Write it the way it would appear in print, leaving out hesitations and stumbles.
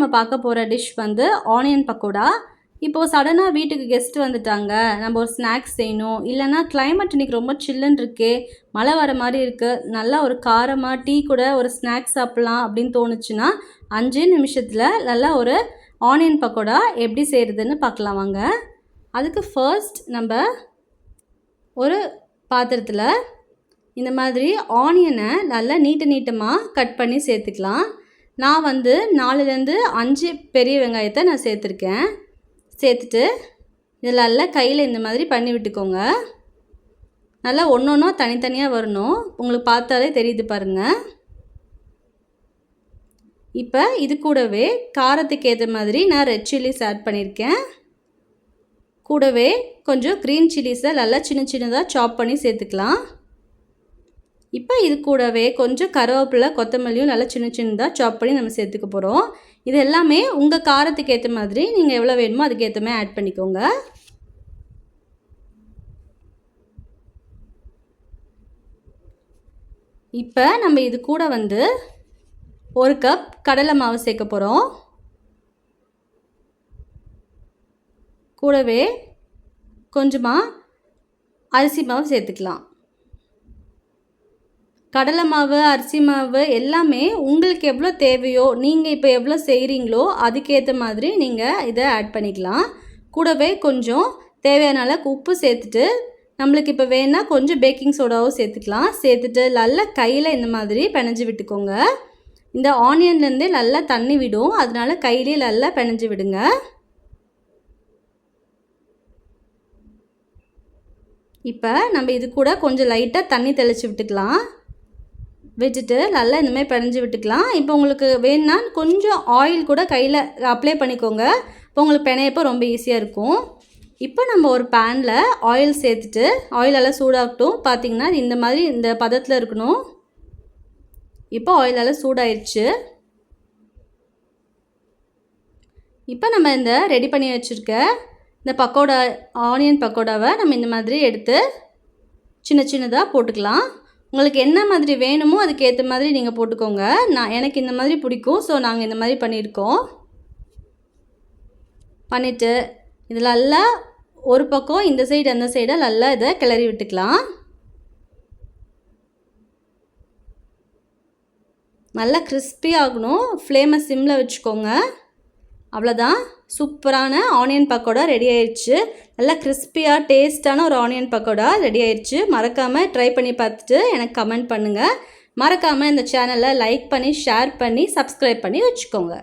நம்ம பார்க்க போகிற டிஷ் வந்து ஆனியன் பக்கோடா. இப்போது சடனாக வீட்டுக்கு கெஸ்ட் வந்துட்டாங்க, நம்ம ஒரு ஸ்நாக்ஸ் செய்யணும், இல்லைனா கிளைமேட் இன்றைக்கி ரொம்ப சில்லுன்னு இருக்கே, மழை வர மாதிரி இருக்குது, நல்லா ஒரு காரமாக டீ கூட ஒரு ஸ்நாக்ஸ் சாப்பிட்லாம் அப்படின்னு தோணுச்சுன்னா 5 நிமிஷத்தில் நல்லா ஒரு ஆனியன் பக்கோடா எப்படி செய்கிறதுன்னு பார்க்கலாம் வாங்க. அதுக்கு ஃபர்ஸ்ட் நம்ம ஒரு பாத்திரத்தில் இந்த மாதிரி ஆனியனை நல்லா நீட்டமாக கட் பண்ணி சேர்த்துக்கலாம். நான் வந்து 4லேருந்து 5 பெரிய வெங்காயத்தை நான் சேர்த்துருக்கேன். சேர்த்துட்டு இதில் நல்லா கையில் இந்த மாதிரி பண்ணி விட்டுக்கோங்க. நல்லா ஒன்று தனித்தனியாக வரணும், உங்களுக்கு பார்த்தாலே தெரியுது பாருங்கள். இப்போ இது கூடவே காரத்துக்கு ஏற்ற மாதிரி நான் ரெட் சில்லிஸ் ஆட் பண்ணியிருக்கேன். கூடவே கொஞ்சம் க்ரீன் சில்லிஸை நல்லா சின்னதாக சாப் பண்ணி சேர்த்துக்கலாம். இப்போ இது கூடவே கொஞ்சம் கருவேப்பிலை கொத்தமல்லியும் நல்லா சின்னதாக சாப் பண்ணி நம்ம சேர்த்துக்க போகிறோம். இது எல்லாமே உங்கள் காரத்துக்கு ஏற்ற மாதிரி நீங்கள் எவ்வளோ வேணுமோ அதுக்கு ஏற்ற மாதிரி ஆட் பண்ணிக்கோங்க. இப்போ நம்ம இது கூட வந்து 1 கப் கடலை மாவு சேர்க்க போகிறோம். கூடவே கொஞ்சமாக அரிசி மாவு சேர்த்துக்கலாம். கடலை மாவு அரிசி மாவு எல்லாமே உங்களுக்கு எவ்வளோ தேவையோ, நீங்கள் இப்போ எவ்வளோ செய்கிறீங்களோ அதுக்கேற்ற மாதிரி நீங்கள் இதை ஆட் பண்ணிக்கலாம். கூடவே கொஞ்சம் தேவையான அளவுக்கு உப்பு சேர்த்துட்டு, நம்மளுக்கு இப்போ வேணால் கொஞ்சம் பேக்கிங் சோடாவும் சேர்த்துக்கலாம். சேர்த்துட்டு நல்லா கையில் இந்த மாதிரி பிணைஞ்சு விட்டுக்கோங்க. இந்த ஆனியன்லேருந்தே நல்லா தண்ணி விடும், அதனால கையிலே நல்லா பிணைஞ்சு விடுங்க. இப்போ நம்ம இது கூட கொஞ்சம் லைட்டாக தண்ணி தெளித்து விட்டுக்கலாம். விட்டுட்டு நல்லா இந்தமாதிரி பிணைஞ்சு விட்டுக்கலாம். இப்போ உங்களுக்கு வேணுன்னா கொஞ்சம் ஆயில் கூட கையில் அப்ளை பண்ணிக்கோங்க. இப்போ உங்களுக்கு பிணையப்போ ரொம்ப ஈஸியாக இருக்கும். இப்போ நம்ம ஒரு பேனில் ஆயில் சேர்த்துட்டு ஆயில் எல்லாம் சூடாகட்டும். பார்த்திங்கன்னா இந்த மாதிரி இந்த பதத்தில் இருக்கணும். இப்போ ஆயில் எல்லாம் சூடாயிருச்சு. இப்போ நம்ம இந்த ரெடி பண்ணி வச்சுருக்க இந்த பக்கோடா ஆனியன் பக்கோடாவை நம்ம இந்த மாதிரி எடுத்து சின்னதாக போட்டுக்கலாம். உங்களுக்கு என்ன மாதிரி வேணுமோ அதுக்கேற்ற மாதிரி நீங்கள் போட்டுக்கோங்க. எனக்கு இந்த மாதிரி பிடிக்கும், ஸோ நாங்கள் இந்த மாதிரி பண்ணியிருக்கோம். பண்ணிவிட்டு இதில் நல்லா ஒரு பக்கம் இந்த சைடு அந்த சைடை நல்லா இதை கிளறி விட்டுக்கலாம். நல்லா கிறிஸ்பி ஆகணும். ஃப்ளேமை சிம்மில் வச்சுக்கோங்க. அவ்வளோதான், சூப்பரான ஆனியன் பக்கோடா ரெடி ஆயிடுச்சு. நல்லா கிறிஸ்பியாக டேஸ்ட்டான ஒரு ஆனியன் பக்கோடா ரெடி ஆயிடுச்சு. மறக்காமல் ட்ரை பண்ணி பார்த்துட்டு எனக்கு கமெண்ட் பண்ணுங்கள். மறக்காமல் இந்த சேனலை லைக் பண்ணி ஷேர் பண்ணி சப்ஸ்கிரைப் பண்ணி வச்சுக்கோங்க.